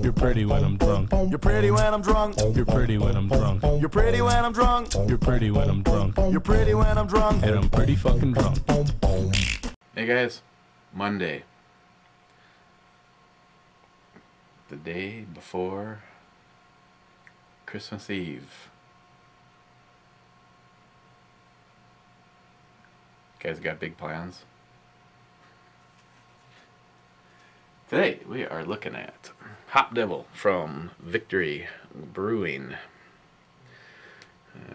You're pretty when I'm drunk. You're pretty when I'm drunk. You're pretty when I'm drunk. You're pretty when I'm drunk. You're pretty when I'm drunk. You're pretty when I'm drunk. And I'm pretty fucking drunk. Hey guys, Monday. The day before Christmas Eve. Guys got big plans? Today we are looking at HopDevil from Victory Brewing.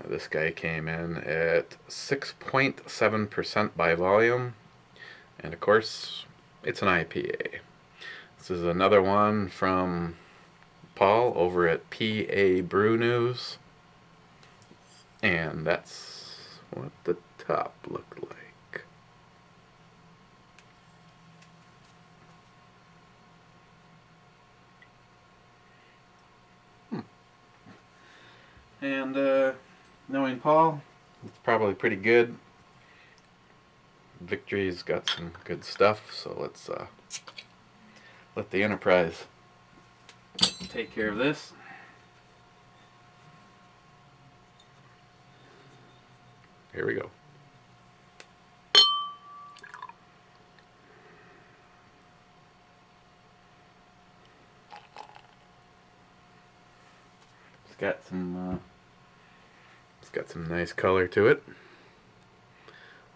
This guy came in at 6.7% by volume, and of course it's an IPA. This is another one from Paul over at BandEBrewReviews, and that's what the top looked like. And knowing Paul, it's probably pretty good. Victory's got some good stuff, so let's let the Enterprise take care of this. Here we go. It's got some nice color to it.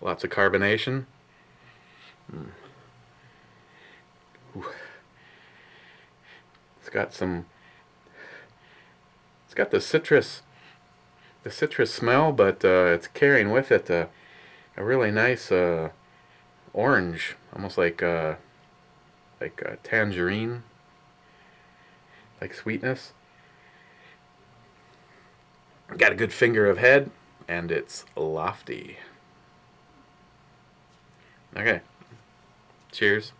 Lots of carbonation. It's got the citrus smell, but it's carrying with it a really nice orange, almost like a tangerine, like sweetness. Got a good finger of head, and it's lofty. Okay, cheers.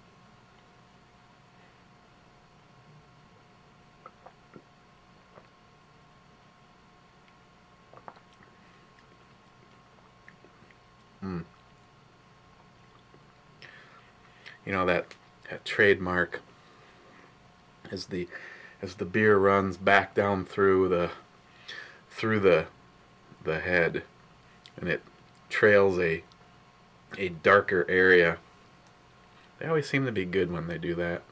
You know that trademark as the beer runs back down through the head, and it trails a darker area. They always seem to be good when they do that.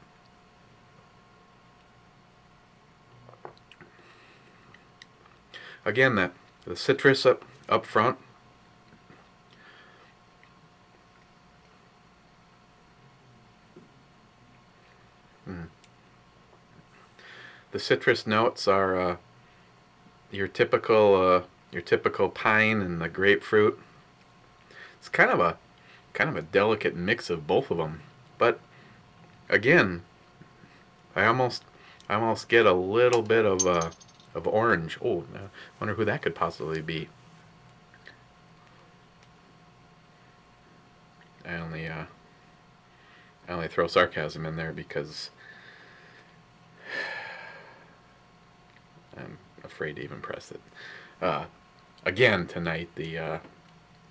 Again, the citrus up front. The citrus notes are your typical pine and the grapefruit. It's kind of a delicate mix of both of them, but again, I almost get a little bit of orange. Oh, I wonder who that could possibly be. I only throw sarcasm in there because I'm afraid to even press it. Again tonight,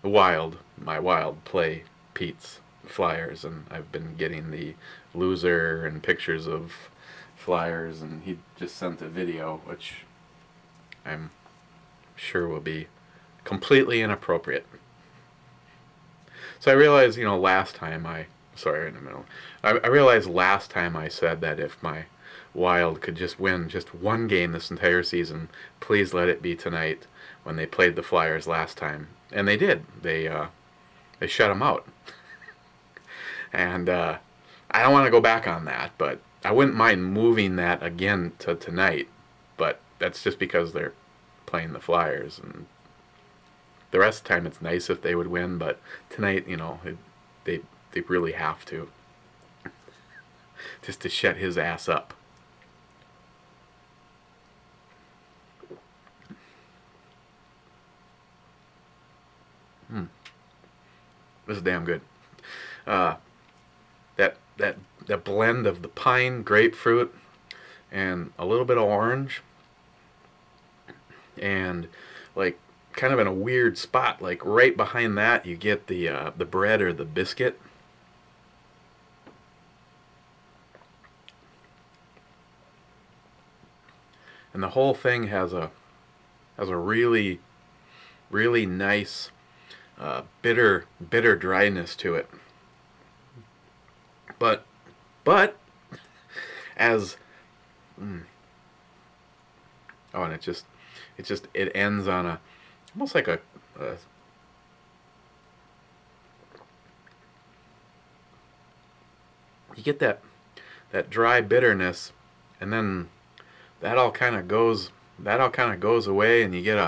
my wild play Pete's flyers, and I've been getting the loser and pictures of flyers, and he just sent a video which I'm sure will be completely inappropriate. So I realized, last time I realized last time I said that if my Wild could just win just one game this entire season, please let it be tonight when they played the Flyers last time. And they did. They shut them out. And I don't want to go back on that, but I wouldn't mind moving that again to tonight. But that's just because they're playing the Flyers. And the rest of the time it's nice if they would win, but tonight, they really have to. Just to shut his ass up. This is damn good. That blend of the pine, grapefruit, and a little bit of orange, and like kind of in a weird spot, like right behind that, you get the bread or the biscuit. and the whole thing has a really nice bitter dryness to it. But as oh, and it ends on a almost like a you get that dry bitterness, and then that all kind of goes away, and you get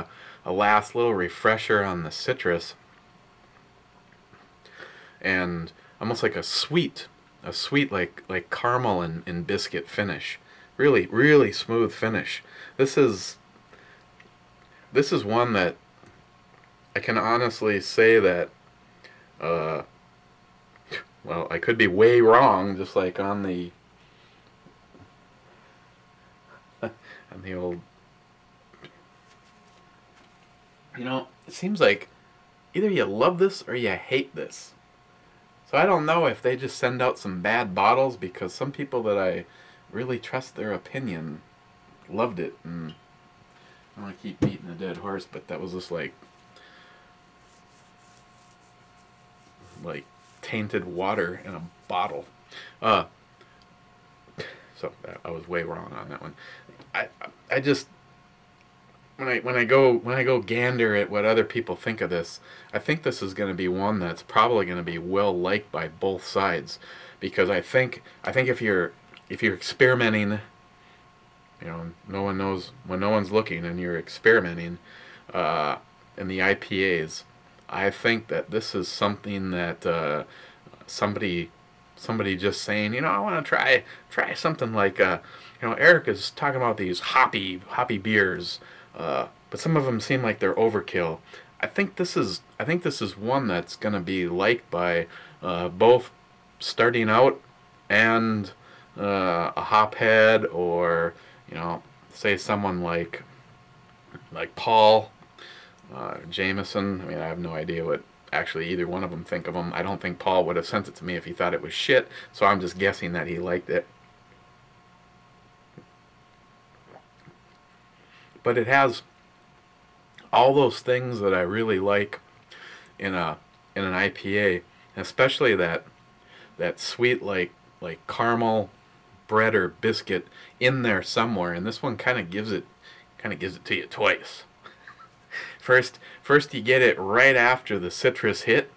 a last little refresher on the citrus, and almost like a sweet like caramel and biscuit finish. Really smooth finish. This is one that I can honestly say that well, I could be way wrong, just like on the on the old, you know, it seems like either you love this or you hate this. So I don't know if they just send out some bad bottles, because some people that I really trust their opinion loved it, and I don't want to keep beating a dead horse, but that was just like tainted water in a bottle. So I was way wrong on that one. I just when I go gander at what other people think of this, I think this is going to be one that's probably going to be well liked by both sides, because I think if you're experimenting, you know, no one knows when no one's looking, and you're experimenting in the IPAs, I think that this is something that somebody just saying, you know, I want to try something like you know, Eric is talking about these hoppy beers, but some of them seem like they're overkill. I think this is one that's going to be liked by both starting out and a hophead, or, you know, say someone like Paul, Jameson. I mean, I have no idea what actually either one of them think of them. I don't think Paul would have sent it to me if he thought it was shit, so I'm just guessing that he liked it. But it has all those things that I really like in an IPA, especially that sweet like caramel bread or biscuit in there somewhere, and this one kind of gives it to you twice. First you get it right after the citrus hit,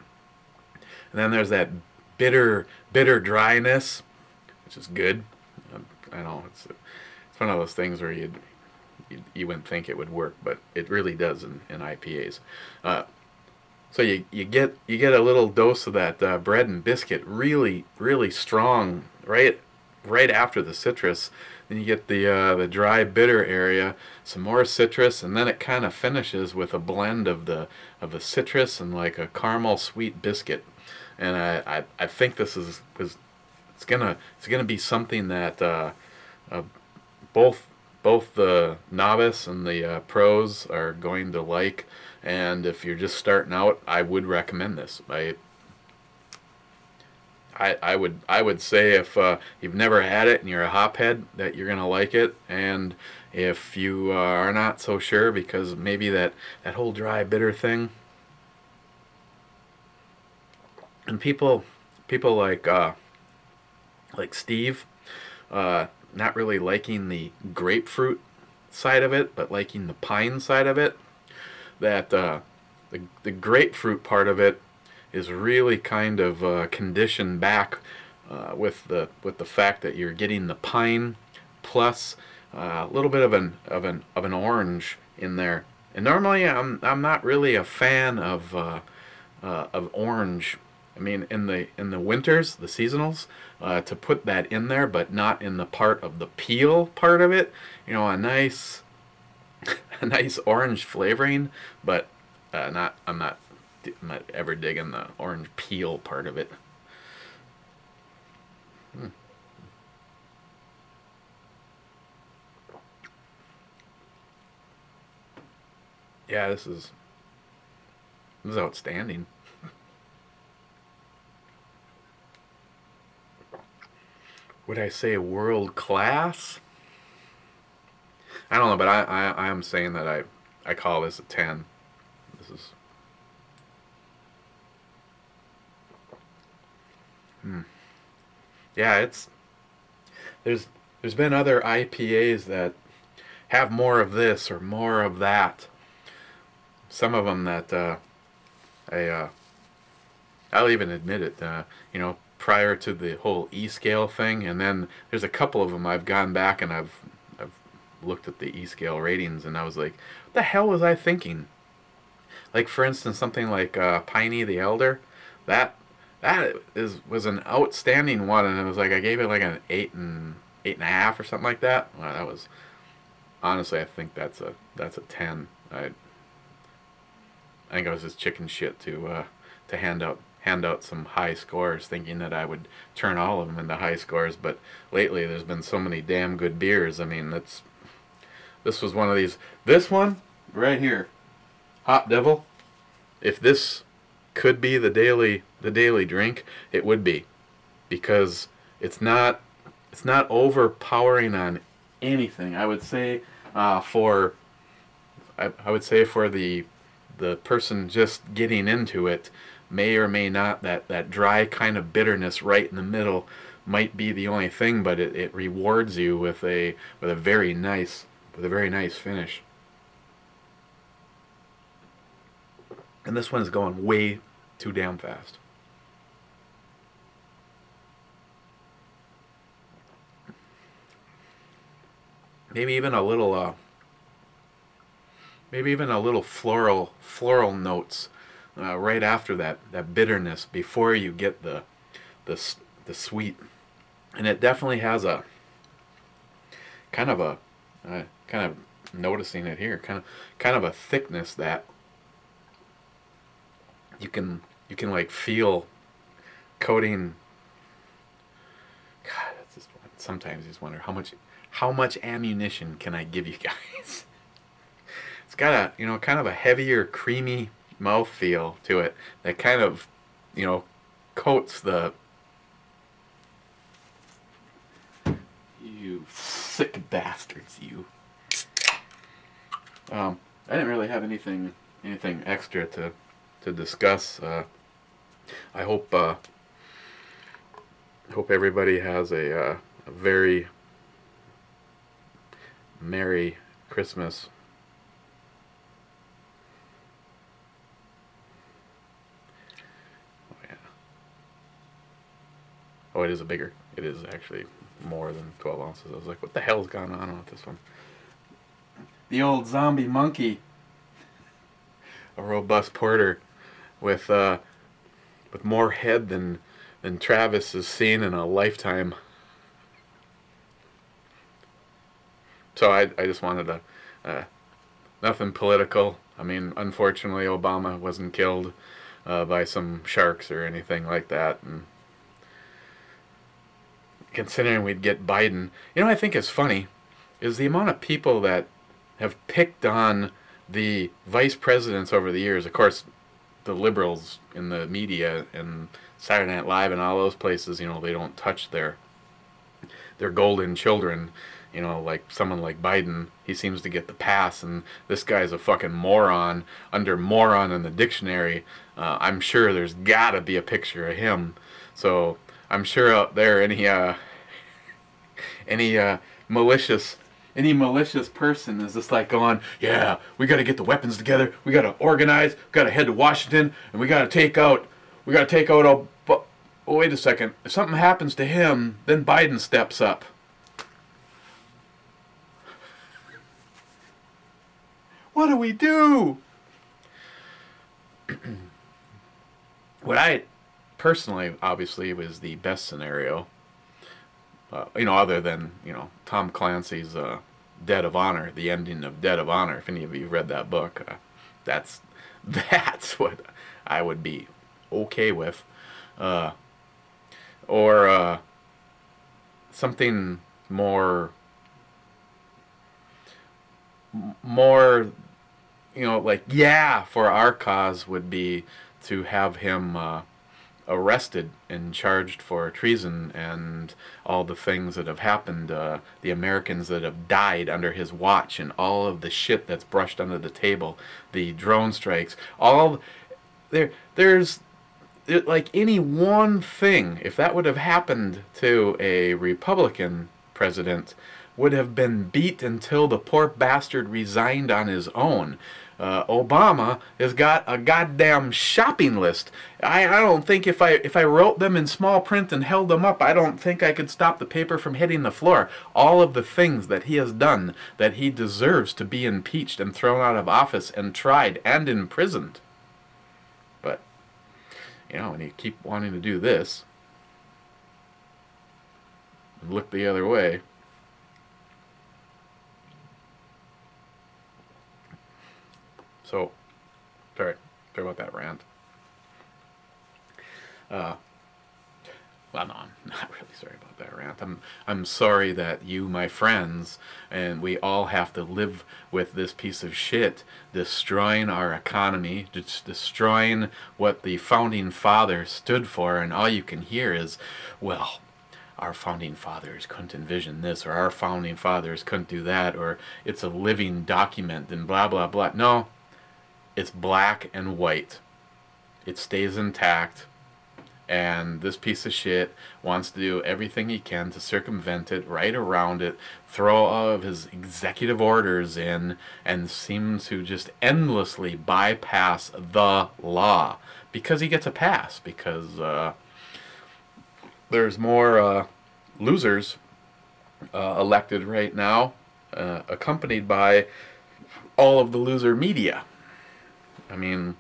and then there's that bitter dryness, which is good. I know it's one of those things where you wouldn't think it would work, but it really does in IPAs. So you get a little dose of that bread and biscuit, really strong, right after the citrus. Then you get the dry bitter area, some more citrus, and then it kind of finishes with a blend of the citrus and like a caramel sweet biscuit. And I think this is it's gonna be something that both the novice and the pros are going to like. And if you're just starting out, I would recommend this. I would say if you've never had it and you're a hophead, that you're gonna like it. And if you are not so sure, because maybe that whole dry bitter thing, and people like Steve, not really liking the grapefruit side of it, but liking the pine side of it, that the grapefruit part of it is really kind of conditioned back with the fact that you're getting the pine plus a little bit of an orange in there. And normally I'm not really a fan of orange. I mean, in the winters, the seasonals, to put that in there, but not in the part of the peel part of it. You know, a nice a nice orange flavoring, but I'm not ever digging the orange peel part of it. Yeah, this is outstanding. Would I say world class? I don't know, but I am saying that I call this a 10. This is yeah, it's there's been other IPAs that have more of this or more of that. Some of them that I I'll even admit it. You know, prior to the whole E-scale thing, and then there's a couple of them I've gone back and I've looked at the E-scale ratings, and I was like, what the hell was I thinking? Like for instance, something like Piney the Elder, that was an outstanding one, and it was like I gave it like an 8.5 or something like that. Well, that was honestly, I think that's a 10. I think I was just chicken shit to hand out some high scores, thinking that I would turn all of them into high scores. But lately, there's been so many damn good beers. I mean, this was one of these. This one right here, HopDevil. If this could be the daily drink, it would be, because it's not overpowering on anything. I would say for the person just getting into it, may or may not, that dry kind of bitterness right in the middle might be the only thing, but it rewards you with a very nice finish. And this one is going way too damn fast. Maybe even a little floral notes right after that bitterness before you get the sweet, and it definitely has a kind of noticing it here, kind of a thickness that you can like feel coating. God, that's just, sometimes you just wonder how much ammunition can I give you guys. It's got a kind of a heavier, creamy mouthfeel to it that kind of coats the. You sick bastards, you. I didn't really have anything extra to discuss. I hope everybody has a very Merry Christmas. Oh yeah. Oh, it is actually more than 12 ounces. I was like, what the hell's going on with this one? The old zombie monkey. A robust porter with more head than Travis has seen in a lifetime. So I just wanted to, nothing political. I mean, unfortunately, Obama wasn't killed by some sharks or anything like that. And considering we'd get Biden, I think is funny is the amount of people that have picked on the vice presidents over the years. Of course, the liberals in the media and Saturday Night Live and all those places, they don't touch their golden children. Like someone like Biden, he seems to get the pass, and this guy's a fucking moron, under moron in the dictionary. I'm sure there's gotta be a picture of him. So I'm sure out there any malicious person is just like going, yeah, we gotta get the weapons together, we gotta organize, we gotta head to Washington, and we gotta take out oh, wait a second, if something happens to him, then Biden steps up. What do we do? What I personally, obviously, was the best scenario, other than, Tom Clancy's Dead of Honor, the ending of Dead of Honor. If any of you read that book, that's what I would be okay with. Or something more, like, yeah, for our cause would be to have him arrested and charged for treason and all the things that have happened, the Americans that have died under his watch, and all of the shit that's brushed under the table, the drone strikes, all there's like any one thing, if that would have happened to a Republican president, would have been beat until the poor bastard resigned on his own. Obama has got a goddamn shopping list. I don't think if I wrote them in small print and held them up, I don't think I could stop the paper from hitting the floor. All of the things that he has done that he deserves to be impeached and thrown out of office and tried and imprisoned. But, you know, when you keep wanting to do this and look the other way, so, sorry about that rant. Well, no, I'm not really sorry about that rant. I'm sorry that you, my friends, and we all have to live with this piece of shit destroying our economy, destroying what the founding fathers stood for, and all you can hear is, well, our founding fathers couldn't envision this, or our founding fathers couldn't do that, or it's a living document, and blah, blah, blah. No. It's black and white. It stays intact, and this piece of shit wants to do everything he can to circumvent it, right around it, throw all of his executive orders in, and seems to just endlessly bypass the law because he gets a pass, because there's more losers elected right now, accompanied by all of the loser media. I mean,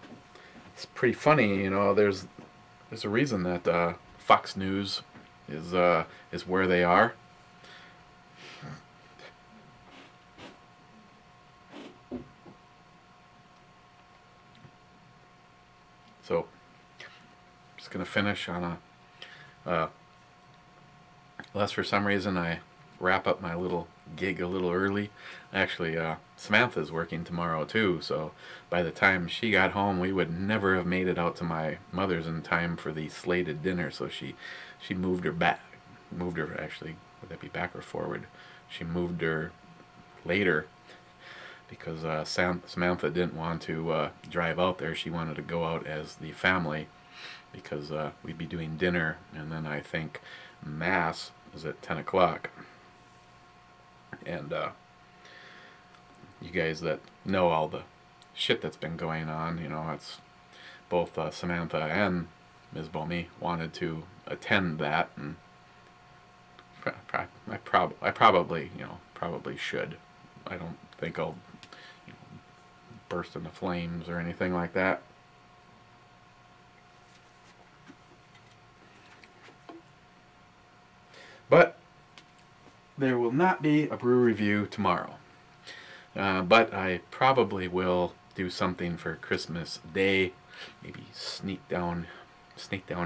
it's pretty funny, you know. There's a reason that Fox News is where they are. So, just gonna finish on a. Unless for some reason I wrap up my little gig a little early. Actually, Samantha's working tomorrow too, so by the time she got home, we would never have made it out to my mother's in time for the slated dinner. So she moved her back, actually, would that be back or forward? She moved her later because Samantha didn't want to drive out there. She wanted to go out as the family because we'd be doing dinner, and then I think Mass is at 10 o'clock. And you guys that know all the shit that's been going on, you know, it's both Samantha and Ms. Bomey wanted to attend that, and I probably, you know, probably should. I don't think I'll, you know, burst into flames or anything like that. But there will not be a brew review tomorrow. But I probably will do something for Christmas Day. Maybe sneak down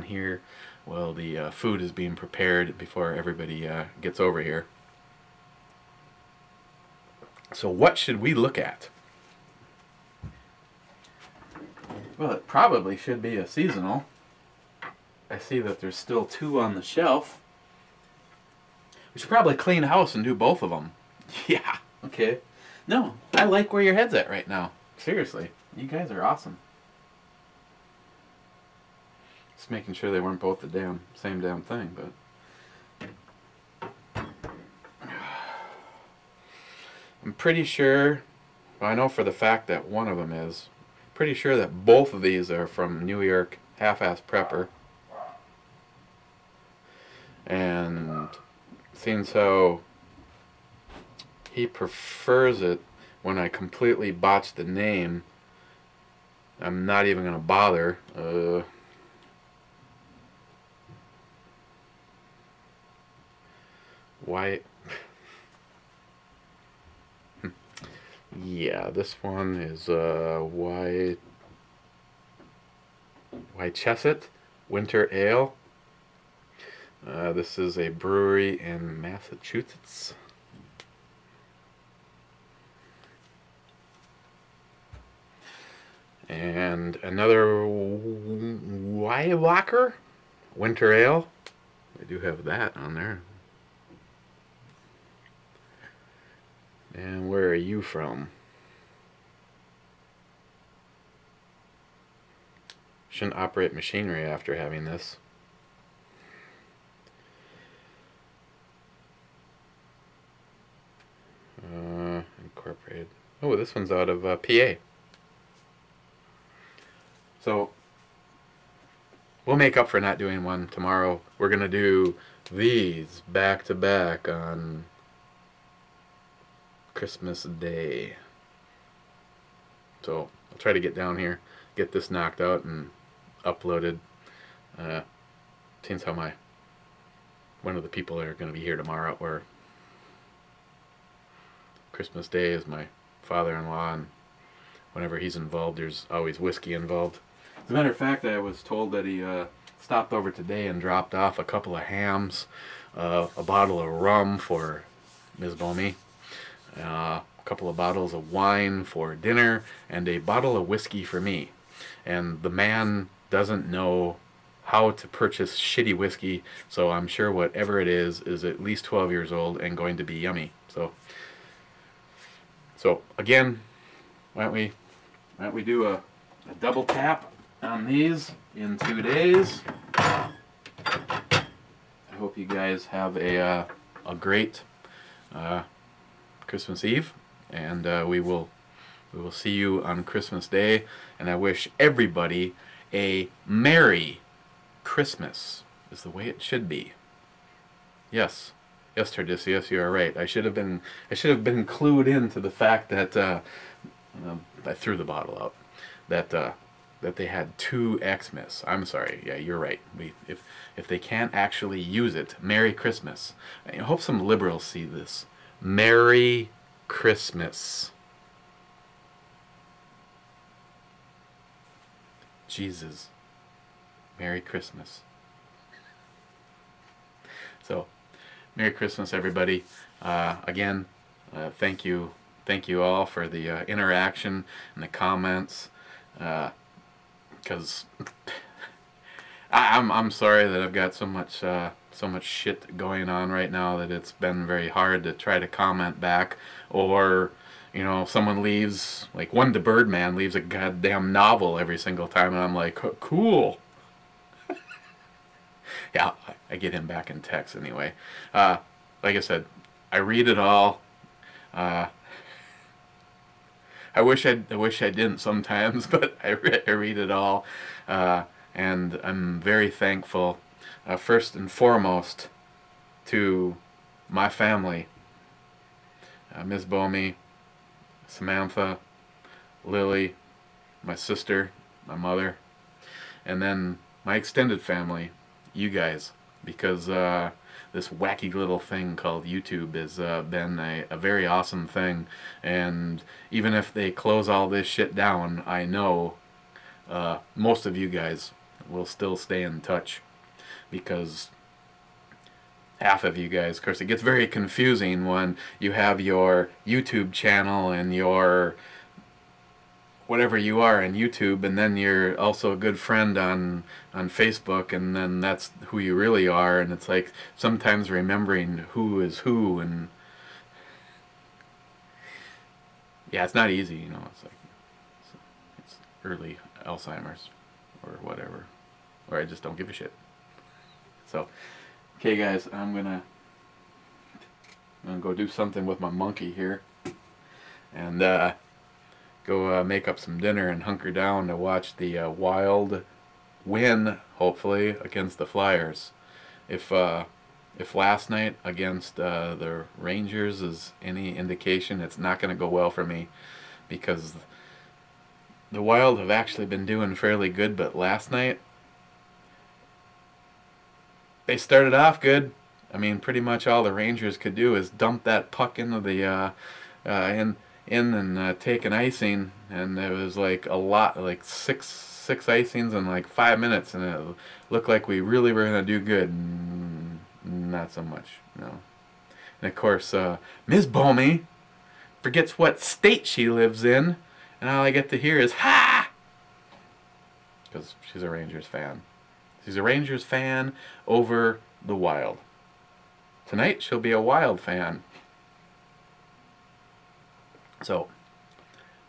here while the food is being prepared before everybody gets over here. So what should we look at? Well, it probably should be a seasonal. I see that there's still 2 on the shelf. We should probably clean house and do both of them. Yeah, okay. No, I like where your head's at right now. Seriously, you guys are awesome. Just making sure they weren't both the same damn thing, but I'm pretty sure, well, I know for the fact that one of them is, pretty sure that both of these are from New York Half-Ass Prepper. And seems how he prefers it when I completely botch the name, I'm not even going to bother. Why? Yeah, this one is Wychesset Winter Ale. This is a brewery in Massachusetts. And another Weihwacher winter ale. They do have that on there. And where are you from? Shouldn't operate machinery after having this. Incorporated. Oh, this one's out of PA. So we'll make up for not doing one tomorrow. We're gonna do these back to back on Christmas Day. So I'll try to get down here, get this knocked out and uploaded. Seems how one of the people that are going to be here tomorrow, or Christmas Day, is my father-in-law, and whenever he's involved, there's always whiskey involved. As a matter of fact, I was told that he stopped over today and dropped off a couple of hams, a bottle of rum for Ms. Bomey, a couple of bottles of wine for dinner, and a bottle of whiskey for me. And the man doesn't know how to purchase shitty whiskey, so I'm sure whatever it is at least 12 years old and going to be yummy. So again, why don't we do a double tap on these in 2 days. I hope you guys have a great Christmas Eve, and we will see you on Christmas Day, and I wish everybody a Merry Christmas, is the way it should be. Yes, Tardisius, you are right. I should have been clued into the fact that I threw the bottle out. That they had 2 Xmas. I'm sorry. Yeah, you're right. If they can't actually use it, Merry Christmas. I hope some liberals see this. Merry Christmas. Jesus. Merry Christmas. So, Merry Christmas, everybody. Again, thank you all for the interaction and the comments. Because I'm sorry that I've got so much shit going on right now that it's been very hard to try to comment back, or someone leaves, like one the Birdman leaves a goddamn novel every single time, and I'm like, cool. Yeah, I get him back in text anyway. Like I said, I read it all. I wish I didn't sometimes, but I read it all, and I'm very thankful. First and foremost, to my family, Ms. Bomey, Samantha, Lily, my sister, my mother, and then my extended family, you guys, because this wacky little thing called YouTube has been a very awesome thing, and even if they close all this shit down, I know most of you guys will still stay in touch, because half of you guys, of course, it gets very confusing when you have your YouTube channel and your whatever you are on YouTube, and then you're also a good friend on Facebook, and then that's who you really are, and it's like sometimes remembering who is who, and yeah, it's not easy, it's like it's early Alzheimer's or whatever, or I just don't give a shit. So okay guys, I'm gonna go do something with my monkey here, and go make up some dinner and hunker down to watch the Wild win, hopefully, against the Flyers. If last night against the Rangers is any indication, it's not going to go well for me, because the Wild have actually been doing fairly good, but last night they started off good. I mean, pretty much all the Rangers could do is dump that puck into the and take an icing, and it was like a lot, like six icings in like 5 minutes, and it looked like we really were gonna do good. Not so much, no. And of course, Ms. Bomey forgets what state she lives in, and all I get to hear is "ha," because she's a Rangers fan. She's a Rangers fan over the Wild. Tonight she'll be a Wild fan. So,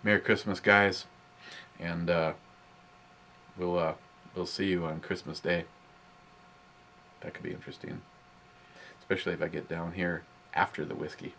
Merry Christmas, guys, and we'll see you on Christmas Day. That could be interesting, especially if I get down here after the whiskey.